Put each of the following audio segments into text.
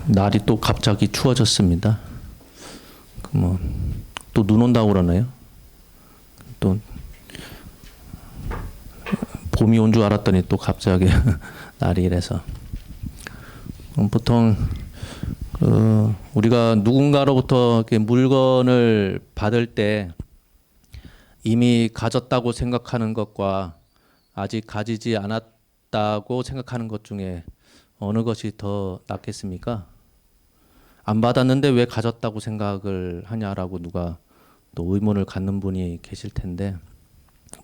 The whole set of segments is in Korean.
날이 또 갑자기 추워졌습니다. 또 눈 온다고 그러네요. 또 봄이 온 줄 알았더니 또 갑자기 날이 이래서. 보통 우리가 누군가로부터 이렇게 물건을 받을 때 이미 가졌다고 생각하는 것과 아직 가지지 않았다고 생각하는 것 중에 어느 것이 더 낫겠습니까? 안 받았는데 왜 가졌다고 생각을 하냐라고 누가 또 의문을 갖는 분이 계실 텐데,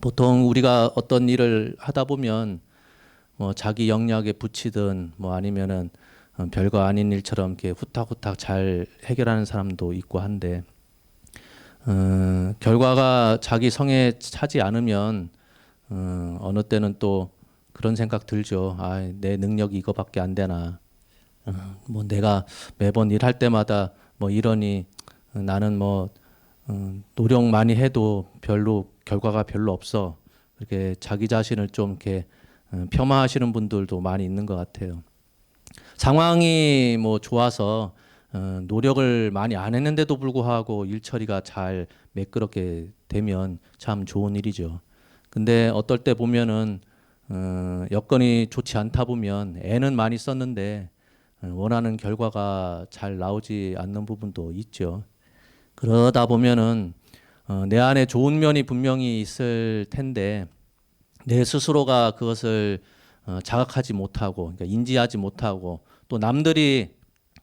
보통 우리가 어떤 일을 하다 보면 뭐 자기 역량에 부치든 뭐 아니면은 별거 아닌 일처럼 이렇게 후딱후딱 잘 해결하는 사람도 있고 한데, 결과가 자기 성에 차지 않으면 어느 때는 또 그런 생각 들죠. 아, 내 능력이 이거밖에 안 되나. 뭐 내가 매번 일할 때마다 뭐 이러니 나는 뭐 노력 많이 해도 별로 결과가 별로 없어. 이렇게 자기 자신을 좀 이렇게 폄하하시는 분들도 많이 있는 것 같아요. 상황이 뭐 좋아서 노력을 많이 안 했는데도 불구하고 일 처리가 잘 매끄럽게 되면 참 좋은 일이죠. 근데 어떨 때 보면은 여건이 좋지 않다 보면 애는 많이 썼는데 원하는 결과가 잘 나오지 않는 부분도 있죠. 그러다 보면은 내 안에 좋은 면이 분명히 있을 텐데 내 스스로가 그것을 자각하지 못하고, 그러니까 인지하지 못하고, 또 남들이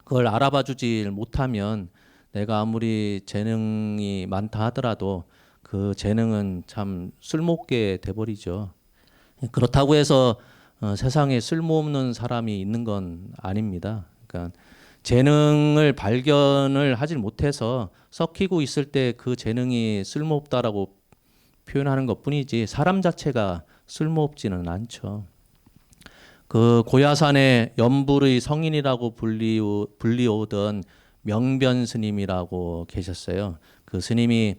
그걸 알아봐 주지 못하면 내가 아무리 재능이 많다 하더라도 그 재능은 참 쓸모없게 돼버리죠. 그렇다고 해서 세상에 쓸모없는 사람이 있는 건 아닙니다. 그러니까 재능을 발견을 하질 못해서 썩히고 있을 때 그 재능이 쓸모없다라고 표현하는 것뿐이지 사람 자체가 쓸모없지는 않죠. 그 고야산의 염불의 성인이라고 불리오던 명변 스님이라고 계셨어요. 그 스님이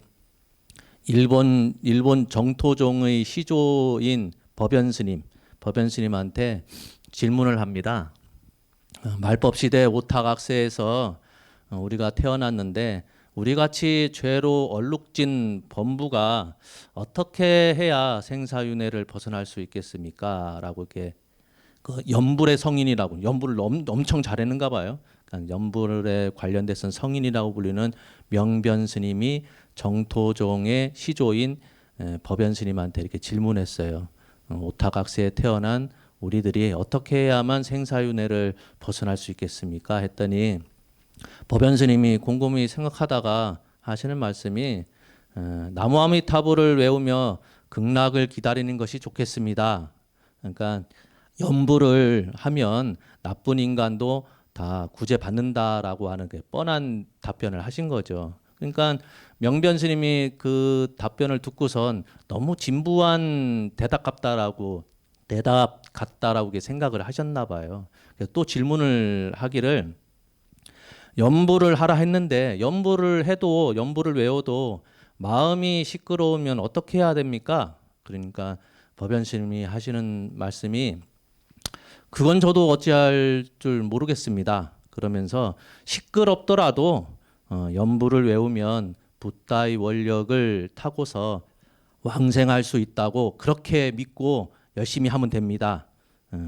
일본 정토종의 시조인 법연 스님한테 질문을 합니다. 말법 시대 오탁악세에서 우리가 태어났는데 우리 같이 죄로 얼룩진 범부가 어떻게 해야 생사윤회를 벗어날 수 있겠습니까? 라고 이렇게 그 염불의 성인이라고, 염불을 엄청 잘했는가 봐요. 그러니까 염불에 관련돼서 성인이라고 불리는 명변 스님이 정토종의 시조인 법연 스님한테 이렇게 질문했어요. 오타각세에 태어난 우리들이 어떻게 해야만 생사윤회를 벗어날 수 있겠습니까? 했더니 법연 스님이 곰곰이 생각하다가 하시는 말씀이 나무아미타불을 외우며 극락을 기다리는 것이 좋겠습니다. 그러니까 염불을 하면 나쁜 인간도 다 구제받는다라고 하는 그 뻔한 답변을 하신 거죠. 그러니까 명변 스님이 그 답변을 듣고선 너무 진부한 대답 같다라고 생각을 하셨나 봐요. 그래서 또 질문을 하기를, 염불을 하라 했는데 염불을 해도 염불을 외워도 마음이 시끄러우면 어떻게 해야 됩니까? 그러니까 법연 스님이 하시는 말씀이, 그건 저도 어찌할 줄 모르겠습니다. 그러면서 시끄럽더라도 염불을 외우면 붓다의 원력을 타고서 왕생할 수 있다고 그렇게 믿고 열심히 하면 됩니다.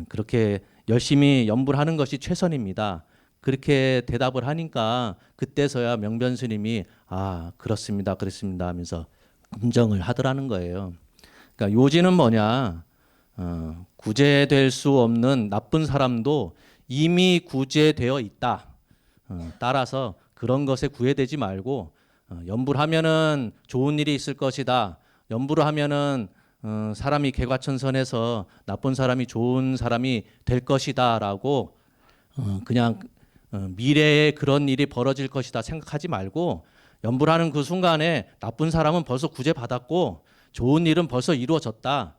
그렇게 열심히 염불하는 것이 최선입니다. 그렇게 대답을 하니까 그때서야 명변 스님이 그렇습니다 하면서 긍정을 하더라는 거예요. 그러니까 요지는 뭐냐, 구제될 수 없는 나쁜 사람도 이미 구제되어 있다. 따라서 그런 것에 구애되지 말고 염불하면은 좋은 일이 있을 것이다. 염불을 하면은 사람이 개과천선해서 나쁜 사람이 좋은 사람이 될 것이다라고 그냥 미래에 그런 일이 벌어질 것이다 생각하지 말고, 염불하는 그 순간에 나쁜 사람은 벌써 구제받았고 좋은 일은 벌써 이루어졌다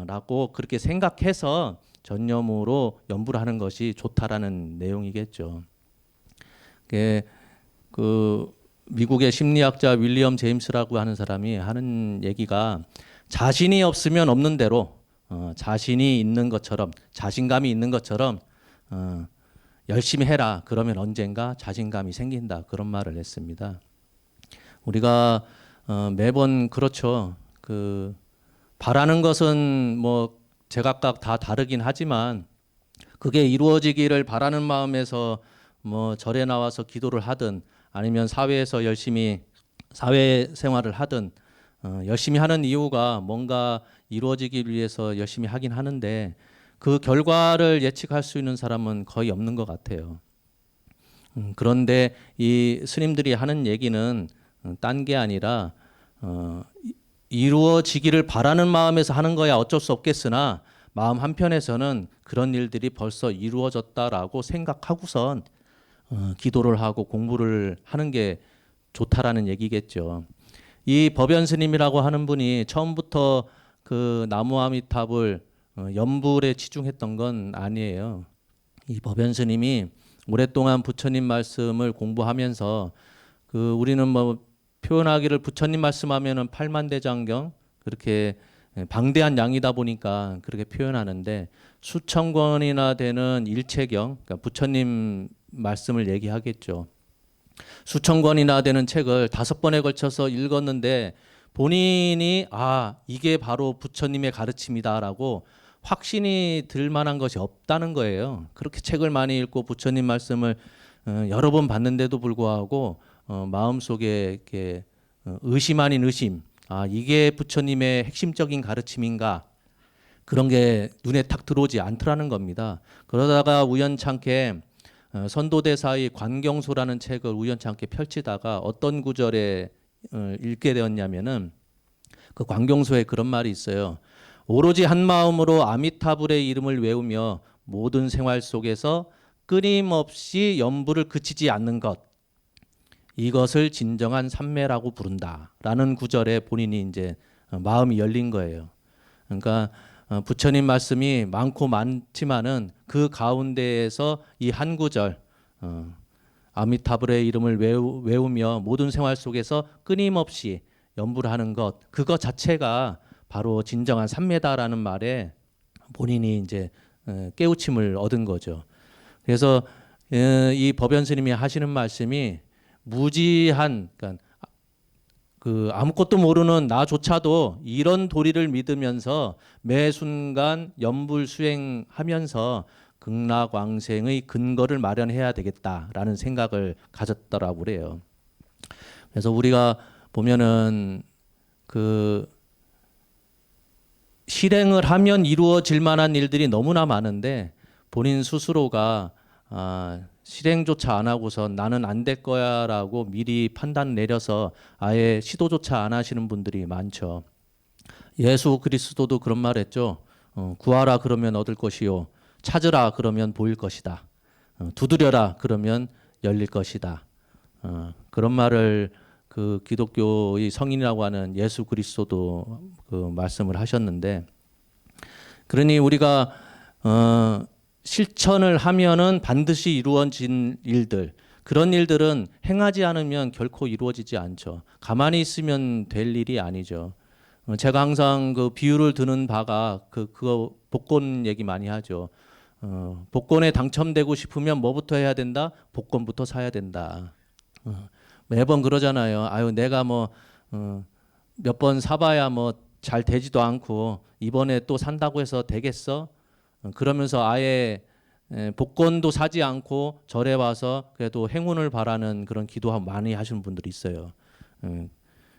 라고 그렇게 생각해서 전념으로 염불하는 것이 좋다라는 내용이겠죠. 그 미국의 심리학자 윌리엄 제임스라고 하는 사람이 하는 얘기가, 자신이 없으면 없는 대로 자신이 있는 것처럼, 자신감이 있는 것처럼 열심히 해라. 그러면 언젠가 자신감이 생긴다. 그런 말을 했습니다. 우리가 매번 그렇죠. 바라는 것은 뭐 제각각 다 다르긴 하지만 그게 이루어지기를 바라는 마음에서 뭐 절에 나와서 기도를 하든 아니면 사회에서 열심히 사회 생활을 하든 열심히 하는 이유가 뭔가 이루어지기 위해서 열심히 하긴 하는데 그 결과를 예측할 수 있는 사람은 거의 없는 것 같아요. 그런데 이 스님들이 하는 얘기는 딴 게 아니라 이루어지기를 바라는 마음에서 하는 거야 어쩔 수 없겠으나 마음 한편에서는 그런 일들이 벌써 이루어졌다라고 생각하고선 기도를 하고 공부를 하는 게 좋다라는 얘기겠죠. 이 법연 스님이라고 하는 분이 처음부터 그 나무 아미탑을 연불에 치중했던 건 아니에요. 이 법연 스님이 오랫동안 부처님 말씀을 공부하면서 우리는 뭐 표현하기를 부처님 말씀하면은 팔만대장경 그렇게 방대한 양이다 보니까 그렇게 표현하는데 수천 권이나 되는 일체경, 그러니까 부처님 말씀을 얘기하겠죠. 수천 권이나 되는 책을 5번에 걸쳐서 읽었는데 본인이 이게 바로 부처님의 가르침이다라고 확신이 들 만한 것이 없다는 거예요. 그렇게 책을 많이 읽고 부처님 말씀을 여러 번 봤는데도 불구하고 마음속에 이렇게 의심 아닌 의심, 이게 부처님의 핵심적인 가르침인가? 그런 게 눈에 탁 들어오지 않더라는 겁니다. 그러다가 우연찮게 선도대사의 관경소라는 책을 우연찮게 펼치다가 어떤 구절에 읽게 되었냐면은 그 관경소에 그런 말이 있어요. 오로지 한 마음으로 아미타불의 이름을 외우며 모든 생활 속에서 끊임없이 연부를 그치지 않는 것, 이것을 진정한 삼매라고 부른다라는 구절에 본인이 이제 마음이 열린 거예요. 그러니까 부처님 말씀이 많고 많지만은 그 가운데에서 이 한 구절 아미타불의 이름을 외우며 모든 생활 속에서 끊임없이 연부를 하는 것, 그것 자체가 바로 진정한 삼매다라는 말에 본인이 이제 깨우침을 얻은 거죠. 그래서 이 법연 스님이 하시는 말씀이 무지한, 그러니까 아무것도 모르는 나조차도 이런 도리를 믿으면서 매 순간 연불 수행하면서 극락왕생의 근거를 마련해야 되겠다라는 생각을 가졌더라고 그래요. 그래서 우리가 보면은 실행을 하면 이루어질 만한 일들이 너무나 많은데 본인 스스로가 실행조차 안 하고서 나는 안 될 거야라고 미리 판단 내려서 아예 시도조차 안 하시는 분들이 많죠. 예수 그리스도도 그런 말 했죠. 구하라 그러면 얻을 것이요. 찾으라 그러면 보일 것이다. 두드려라 그러면 열릴 것이다. 그런 말을 그 기독교의 성인이라고 하는 예수 그리스도도 말씀을 하셨는데, 그러니 우리가 실천을 하면은 반드시 이루어진 일들, 그런 일들은 행하지 않으면 결코 이루어지지 않죠. 가만히 있으면 될 일이 아니죠. 제가 항상 그 비유를 드는 바가 그거 복권 얘기 많이 하죠. 복권에 당첨되고 싶으면 뭐부터 해야 된다? 복권부터 사야 된다. 매번 그러잖아요. 아유, 내가 뭐 몇 번 사봐야 뭐 잘 되지도 않고 이번에 또 산다고 해서 되겠어? 그러면서 아예 복권도 사지 않고 절에 와서 그래도 행운을 바라는 그런 기도 많이 하시는 분들이 있어요.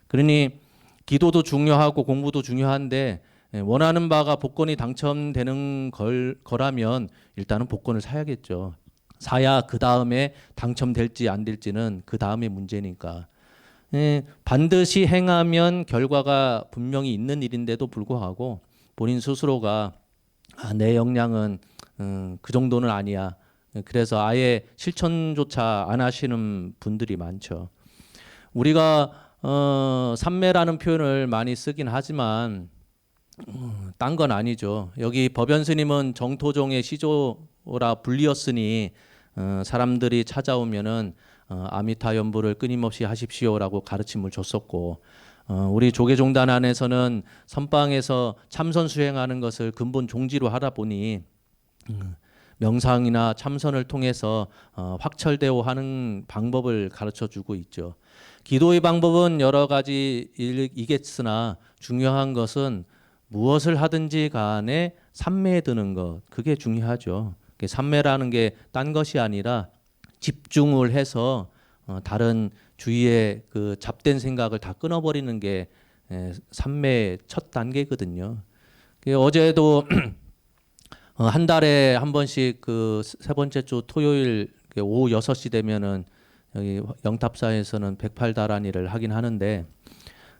그러니 기도도 중요하고 공부도 중요한데 원하는 바가 복권이 당첨되는 거라면 일단은 복권을 사야겠죠. 사야 그 다음에 당첨될지 안 될지는 그 다음의 문제니까. 반드시 행하면 결과가 분명히 있는 일인데도 불구하고 본인 스스로가 내 역량은 그 정도는 아니야. 그래서 아예 실천조차 안 하시는 분들이 많죠. 우리가 삼매라는 표현을 많이 쓰긴 하지만 딴 건 아니죠. 여기 법연 스님은 정토종의 시조라 불리었으니 사람들이 찾아오면은 아미타 연부를 끊임없이 하십시오라고 가르침을 줬었고, 우리 조계종단 안에서는 선방에서 참선 수행하는 것을 근본 종지로 하다 보니 명상이나 참선을 통해서 확철대오 하는 방법을 가르쳐 주고 있죠. 기도의 방법은 여러 가지이겠으나 중요한 것은 무엇을 하든지 간에 삼매에 드는 것, 그게 중요하죠. 삼매라는 게 딴 것이 아니라 집중을 해서 다른 주위의 그 잡된 생각을 다 끊어버리는 게 삼매의 첫 단계거든요. 어제도 한 달에 한 번씩 그 세 번째 주 토요일 오후 6시 되면은 여기 영탑사에서는 108다라니를 하긴 하는데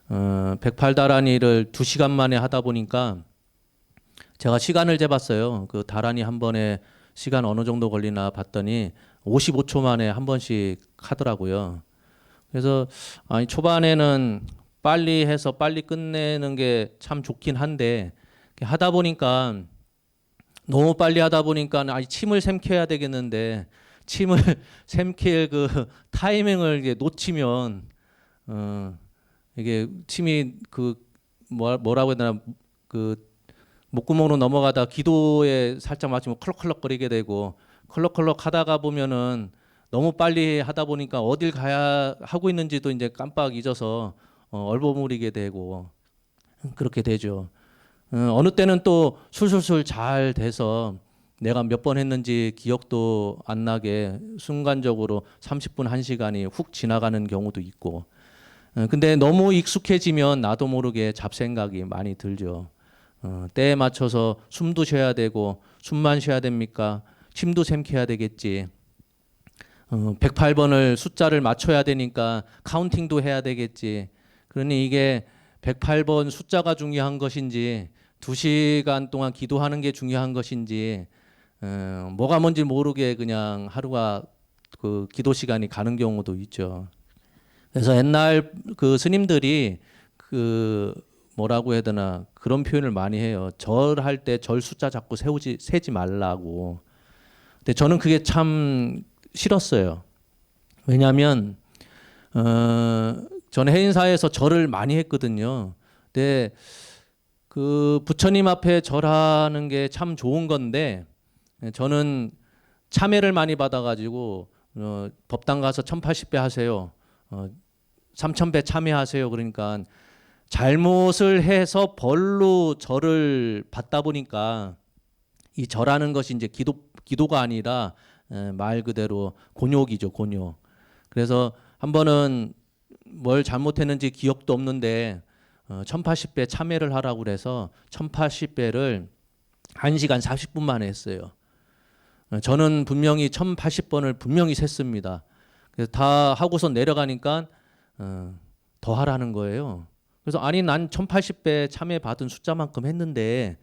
108다라니를 2시간 만에 하다 보니까 제가 시간을 재봤어요. 그 다라니 한 번에 시간 어느 정도 걸리나 봤더니 55초 만에 한 번씩 하더라고요. 그래서 아니 초반에는 빨리 해서 빨리 끝내는 게 참 좋긴 한데 하다 보니까 너무 빨리 하다 보니까 아니 침을 삼켜야 되겠는데 침을 삼킬 그 타이밍을 이게 놓치면 이게 침이 그 뭐라고 해야 되나 그 목구멍으로 넘어가다 기도에 살짝 맞으면 컬럭컬럭거리게 되고 컬럭컬럭 하다가 보면은 너무 빨리 하다 보니까 어딜 가야 하고 있는지도 이제 깜빡 잊어서 얼버무리게 되고 그렇게 되죠. 어느 때는 또 술술술 잘 돼서 내가 몇 번 했는지 기억도 안 나게 순간적으로 30분, 1시간이 훅 지나가는 경우도 있고. 근데 너무 익숙해지면 나도 모르게 잡생각이 많이 들죠. 때에 맞춰서 숨도 쉬어야 되고 숨만 쉬어야 됩니까? 침도 삼켜야 되겠지. 108번을 숫자를 맞춰야 되니까 카운팅도 해야 되겠지. 그러니 이게 108번 숫자가 중요한 것인지 2시간 동안 기도하는 게 중요한 것인지 뭐가 뭔지 모르게 그냥 하루가 그 기도 시간이 가는 경우도 있죠. 그래서 옛날 그 스님들이 그 뭐라고 해야 되나 그런 표현을 많이 해요. 절할 때 절 숫자 자꾸 세지 말라고. 근데 저는 그게 참 싫었어요. 왜냐하면 저는 해인사에서 절을 많이 했거든요. 근데 그 부처님 앞에 절하는 게 참 좋은 건데 저는 참회를 많이 받아가지고 법당 가서 1080배 하세요. 3000배 참회하세요. 그러니까 잘못을 해서 벌로 절을 받다 보니까 이 절하는 것이 이제 기도가 아니라 말 그대로 곤욕이죠, 곤욕. 그래서 한 번은 뭘 잘못했는지 기억도 없는데 1080배 참회를 하라고 그래서 1080배를 1시간 40분 만에 했어요. 저는 분명히 1080번을 분명히 셌습니다. 그래서 다 하고서 내려가니까 더 하라는 거예요. 그래서 아니 난 1080배 참회 받은 숫자만큼 했는데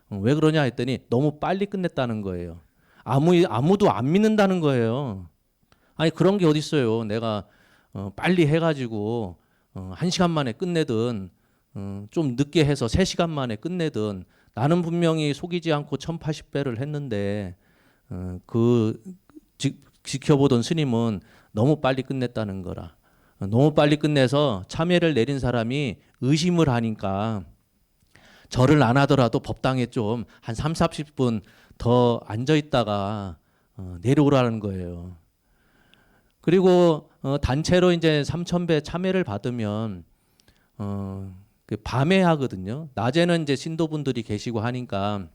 왜 그러냐 했더니 너무 빨리 끝냈다는 거예요. 아무도 안 믿는다는 거예요. 아니 그런 게 어디 있어요. 내가 빨리 해가지고 1시간 만에 끝내든 좀 늦게 해서 3시간 만에 끝내든 나는 분명히 속이지 않고 1080배를 했는데 그 지켜보던 스님은 너무 빨리 끝냈다는 거라. 너무 빨리 끝내서 참회를 내린 사람이 의심을 하니까 절을 안 하더라도 법당에 좀 한 3, 40분 더 앉아 있다가 내려오라는 거예요. 그리고 단체로 이제 3000배 참회를 받으면 밤에 하거든요. 낮에는 이제 신도분들이 계시고 하니까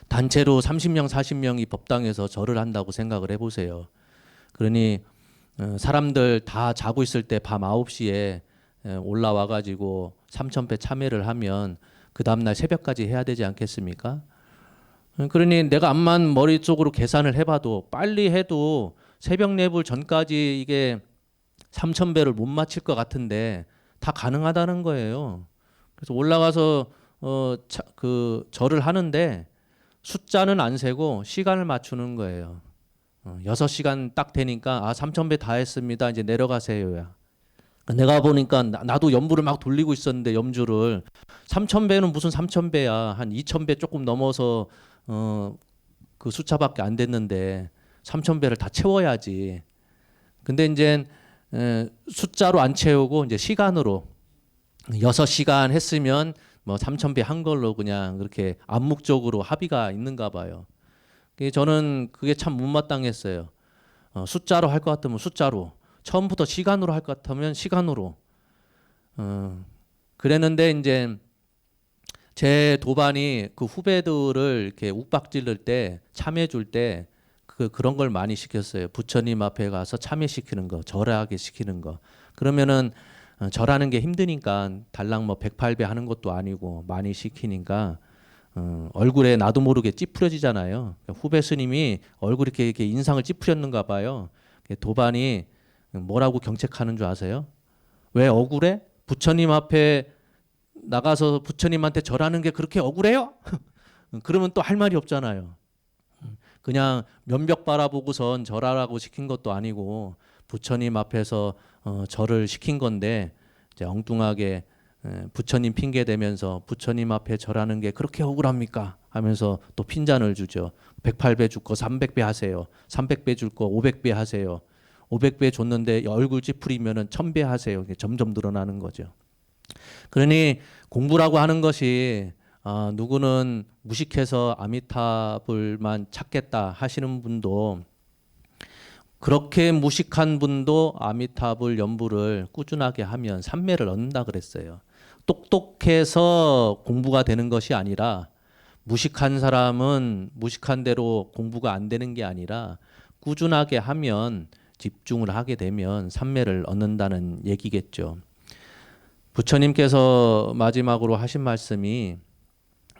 단체로 30명, 40명이 법당에서 절을 한다고 생각을 해보세요. 그러니 사람들 다 자고 있을 때 밤 9시에 올라와가지고 3000배 참회를 하면 그 다음날 새벽까지 해야 되지 않겠습니까? 그러니 내가 암만 머릿속으로 계산을 해봐도 빨리 해도 새벽 내불 전까지 이게 3000배를 못 마칠 것 같은데 다 가능하다는 거예요. 그래서 올라가서 그 절을 하는데 숫자는 안 세고 시간을 맞추는 거예요. 6시간 딱 되니까 3000배 다 했습니다. 이제 내려가세요야. 내가 보니까 나도 염불을 막 돌리고 있었는데 염주를 3000배는 무슨 3000배야. 한 2000배 조금 넘어서 그 숫자밖에 안 됐는데 3000배를 다 채워야지. 근데 이제 숫자로 안 채우고 이제 시간으로 6시간 했으면 뭐 3000배 한 걸로 그냥 그렇게 암묵적으로 합의가 있는가 봐요. 저는 그게 참 못마땅했어요. 숫자로 할 것 같으면 숫자로, 처음부터 시간으로 할 것 같으면 시간으로. 그랬는데 이제 제 도반이 그 후배들을 이렇게 욱박질를 때, 참여줄 때 그런 걸 많이 시켰어요. 부처님 앞에 가서 참여시키는 거, 절하게 시키는 거. 그러면은 절하는 게 힘드니까 달랑 뭐 108배 하는 것도 아니고 많이 시키니까 얼굴에 나도 모르게 찌푸려지잖아요. 후배 스님이 얼굴 이렇게 인상을 찌푸렸는가 봐요. 도반이 뭐라고 경책하는 줄 아세요? 왜 억울해? 부처님 앞에 나가서 부처님한테 절하는 게 그렇게 억울해요? 그러면 또 할 말이 없잖아요. 그냥 면벽 바라보고선 절하라고 시킨 것도 아니고 부처님 앞에서 절을 시킨 건데 이제 엉뚱하게 부처님 핑계 대면서 부처님 앞에 절하는 게 그렇게 억울합니까? 하면서 또 핀잔을 주죠. 108배 줄 거 300배 하세요. 300배 줄 거 500배 하세요. 500배 줬는데 얼굴 찌푸리면은 1000배 하세요. 이게 점점 늘어나는 거죠. 그러니 공부라고 하는 것이 누구는 무식해서 아미타불만 찾겠다 하시는 분도 그렇게 무식한 분도 아미타불 연부를 꾸준하게 하면 삼매를 얻는다 그랬어요. 똑똑해서 공부가 되는 것이 아니라 무식한 사람은 무식한 대로 공부가 안 되는 게 아니라 꾸준하게 하면 집중을 하게 되면 삼매를 얻는다는 얘기겠죠. 부처님께서 마지막으로 하신 말씀이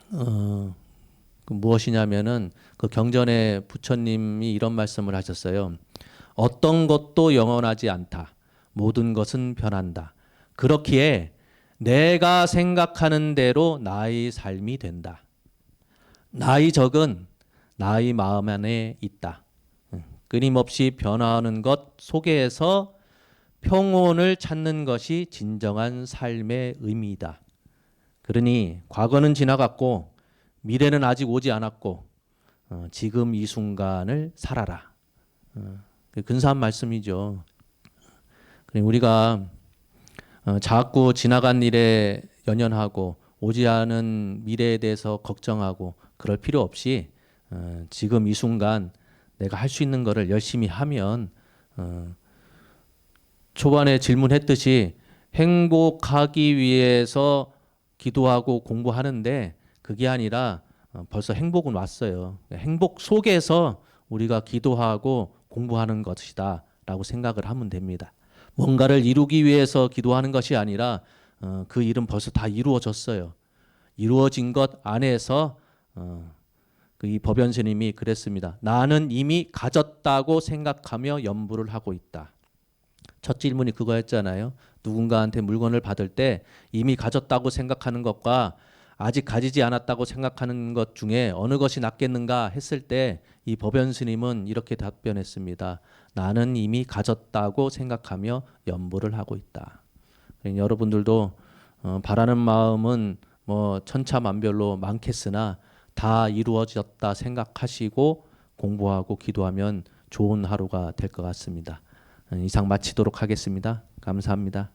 그 무엇이냐면은 그 경전에 부처님이 이런 말씀을 하셨어요. 어떤 것도 영원하지 않다. 모든 것은 변한다. 그렇기에 내가 생각하는 대로 나의 삶이 된다. 나의 적은 나의 마음 안에 있다. 끊임없이 변화하는 것 속에서 평온을 찾는 것이 진정한 삶의 의미이다. 그러니 과거는 지나갔고 미래는 아직 오지 않았고 지금 이 순간을 살아라. 근사한 말씀이죠. 우리가 자꾸 지나간 일에 연연하고 오지 않은 미래에 대해서 걱정하고 그럴 필요 없이 지금 이 순간 내가 할 수 있는 거를 열심히 하면 초반에 질문했듯이 행복하기 위해서 기도하고 공부하는데 그게 아니라 벌써 행복은 왔어요. 행복 속에서 우리가 기도하고 공부하는 것이다 라고 생각을 하면 됩니다. 뭔가를 이루기 위해서 기도하는 것이 아니라 그 일은 벌써 다 이루어졌어요. 이루어진 것 안에서 이 법연 스님이 그랬습니다. 나는 이미 가졌다고 생각하며 연부를 하고 있다. 첫 질문이 그거였잖아요. 누군가한테 물건을 받을 때 이미 가졌다고 생각하는 것과 아직 가지지 않았다고 생각하는 것 중에 어느 것이 낫겠는가 했을 때 이 법연 스님은 이렇게 답변했습니다. 나는 이미 가졌다고 생각하며 연부를 하고 있다. 여러분들도 바라는 마음은 뭐 천차만별로 많겠으나 다 이루어졌다 생각하시고 공부하고 기도하면 좋은 하루가 될 것 같습니다. 이상 마치도록 하겠습니다. 감사합니다.